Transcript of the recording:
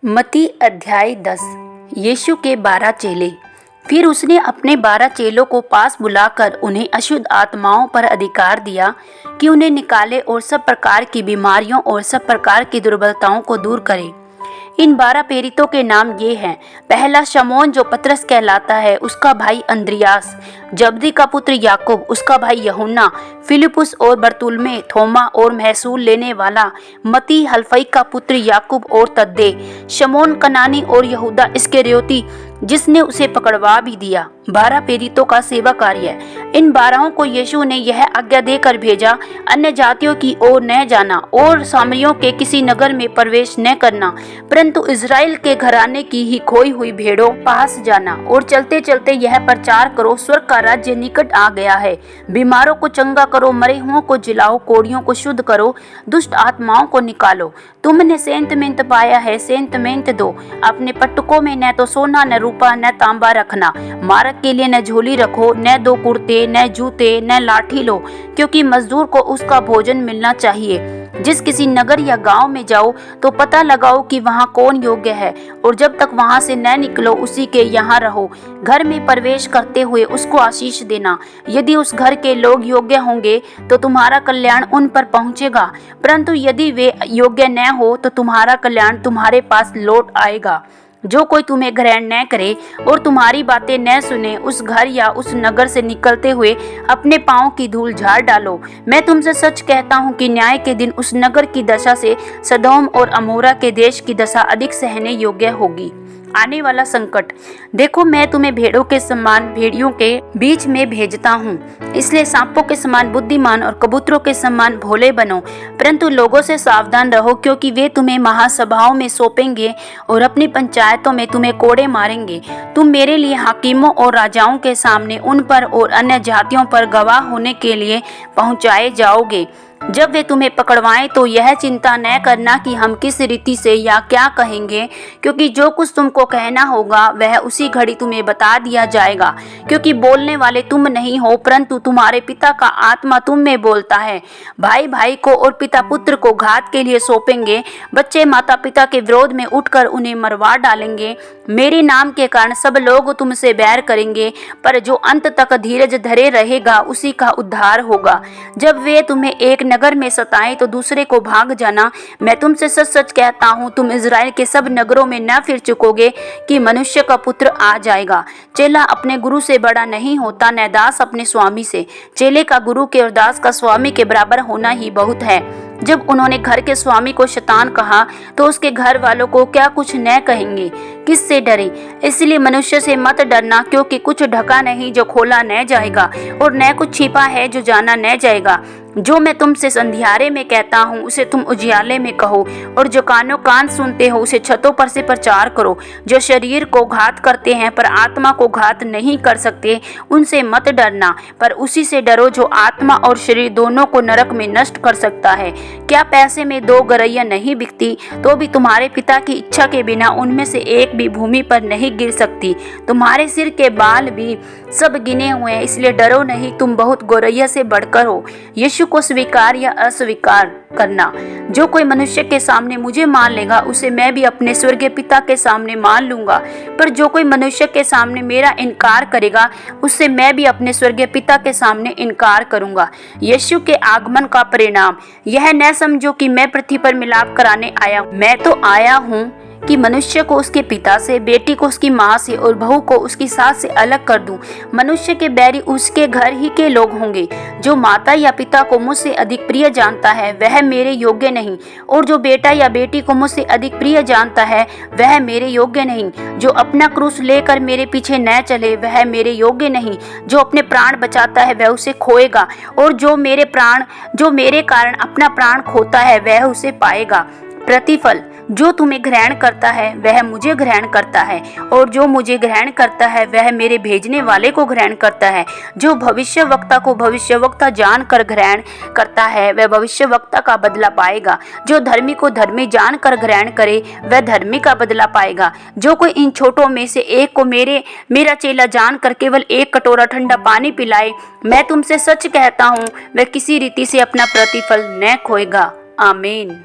मत्ती अध्याय 10। यीशु के 12 चेले। फिर उसने अपने 12 चेलों को पास बुलाकर उन्हें अशुद्ध आत्माओं पर अधिकार दिया कि उन्हें निकाले और सब प्रकार की बीमारियों और सब प्रकार की दुर्बलताओं को दूर करे। इन 12 प्रेरितों के नाम ये हैं। पहला शमौन जो पतरस कहलाता है, उसका भाई अंद्रियास, जब्दी का पुत्र याकूब, उसका भाई यूहन्ना, फिलिपुस और बरतुल्मै, थोमा और महसूल लेने वाला, मत्ती हलफई का पुत्र याकूब और तद्दे, शमौन कनानी और यहूदा इस्करियोती जिसने उसे पकड़वा भी दिया। 12 प्रेरितों का सेवा कार्य। इन 12 को यीशु ने यह आज्ञा देकर भेजा, अन्य जातियों की ओर न जाना और सामरियों के किसी नगर में प्रवेश न करना, परंतु इज़राइल के घराने की ही खोई हुई भेड़ों पास जाना और चलते चलते यह प्रचार करो, स्वर्ग का राज्य निकट आ गया है। बीमारों को चंगा करो, मरे हुओं को जिलाओ, कोढ़ियों को शुद्ध करो, दुष्ट आत्माओं को निकालो। तुमने सेंतमेंत पाया है, सेंतमेंत दो। अपने पट्टकों में न तो सोना न रूपा न तांबा रखना। मार्ग के लिए न झोली रखो, न 2 कुर्ते, न जूते, न लाठी लो, क्योंकि मजदूर को उसका भोजन मिलना चाहिए। जिस किसी नगर या गांव में जाओ तो पता लगाओ कि वहां कौन योग्य है, और जब तक वहां से न निकलो उसी के यहाँ रहो। घर में प्रवेश करते हुए उसको आशीष देना। यदि उस घर के लोग योग्य होंगे तो तुम्हारा कल्याण उन पर पहुंचेगा, परंतु यदि वे योग्य न हो तो तुम्हारा कल्याण तुम्हारे पास लौट आएगा। जो कोई तुम्हें ग्रहण न करे और तुम्हारी बातें न सुने, उस घर या उस नगर से निकलते हुए अपने पांव की धूल झाड़ डालो। मैं तुमसे सच कहता हूँ कि न्याय के दिन उस नगर की दशा से सदोम और अमोरा के देश की दशा अधिक सहने योग्य होगी। आने वाला संकट। देखो, मैं तुम्हें भेड़ों के समान भेड़ियों के बीच में भेजता हूँ, इसलिए सांपों के समान बुद्धिमान और कबूतरों के समान भोले बनो। परंतु लोगों से सावधान रहो, क्योंकि वे तुम्हें महासभाओं में सौंपेंगे और अपनी पंचायतों में तुम्हें कोड़े मारेंगे। तुम मेरे लिए हाकिमों और राजाओं के सामने उन पर और अन्य जातियों पर गवाह होने के लिए पहुंचाए जाओगे। जब वे तुम्हें पकड़वाएं तो यह चिंता न करना कि हम किस रीति से या क्या कहेंगे, क्योंकि जो कुछ तुमको कहना होगा वह उसी घड़ी तुम्हें बता दिया जाएगा। क्योंकि बोलने वाले तुम नहीं हो, परंतु तुम्हारे पिता का आत्मा तुम में बोलता है। भाई भाई को और पिता पुत्र को घात के लिए सौंपेंगे। बच्चे माता पिता के विरोध में उठकर उन्हें मरवा डालेंगे। मेरे नाम के कारण सब लोग तुमसे बैर करेंगे, पर जो अंत तक धीरज धरे रहेगा उसी का उद्धार होगा। जब वे तुम्हें एक नगर में सताएं तो दूसरे को भाग जाना। मैं तुमसे सच सच कहता हूँ, तुम इज़राइल के सब नगरों में न फिर चुकोगे कि मनुष्य का पुत्र आ जाएगा। चेला अपने गुरु से बड़ा नहीं होता, न दास अपने स्वामी से। चेले का गुरु के और दास का स्वामी के बराबर होना ही बहुत है। जब उन्होंने घर के स्वामी को शैतान कहा तो उसके घर वालों को क्या कुछ न कहेंगे? किससे डरे? इसलिए मनुष्य से मत डरना, क्योंकि कुछ ढका नहीं जो खोला न जाएगा, और न कुछ छिपा है जो जाना न जाएगा। जो मैं तुमसे संध्यारे में कहता हूँ उसे तुम उजियाले में कहो, और जो कानों कान सुनते हो उसे छतों पर से प्रचार करो। जो शरीर को घात करते हैं पर आत्मा को घात नहीं कर सकते, उनसे मत डरना, पर उसी से डरो जो आत्मा और शरीर दोनों को नरक में नष्ट कर सकता है। क्या पैसे में 2 गरैया नहीं बिकती? तो भी तुम्हारे पिता की इच्छा के बिना उनमें से एक भी भूमि पर नहीं गिर सकती। तुम्हारे सिर के बाल भी सब गिने हुए हैं, इसलिए डरो नहीं, तुम बहुत गौरैया से बढ़कर हो। यीशु को स्वीकार या अस्वीकार करना। जो कोई मनुष्य के सामने मुझे मान लेगा उसे मैं भी अपने स्वर्गीय पिता के सामने मान लूंगा, पर जो कोई मनुष्य के सामने मेरा इनकार करेगा उससे मैं भी अपने स्वर्गीय पिता के सामने इनकार करूंगा। यीशु के आगमन का परिणाम। यह न समझो कि मैं पृथ्वी पर मिलाप कराने आया हूं। मैं तो आया हूँ कि मनुष्य को उसके पिता से, बेटी को उसकी माँ से और बहू को उसकी सास से अलग कर दूं। मनुष्य के बैरी उसके घर ही के लोग होंगे। जो माता या पिता को मुझसे अधिक प्रिय जानता है वह मेरे योग्य नहीं, और जो बेटा या बेटी को मुझसे अधिक प्रिय जानता है वह मेरे योग्य नहीं। जो अपना क्रूस लेकर मेरे पीछे न चले वह मेरे योग्य नहीं। जो अपने प्राण बचाता है वह उसे खोएगा, और जो मेरे कारण अपना प्राण खोता है वह उसे पाएगा। प्रतिफल। जो तुम्हें ग्रहण करता है वह मुझे ग्रहण करता है, और जो मुझे ग्रहण करता है वह मेरे भेजने वाले को ग्रहण करता है। जो भविष्यवक्ता को भविष्यवक्ता जानकर ग्रहण करता है वह भविष्यवक्ता का बदला पाएगा। जो धर्मी को धर्मी जानकर ग्रहण करे वह धर्मी का बदला पाएगा। जो कोई इन छोटों में से एक को मेरा चेला जानकर केवल 1 कटोरा ठंडा पानी पिलाए, मैं तुमसे सच कहता हूँ वह किसी रीति से अपना प्रतिफल न खोएगा। आमीन।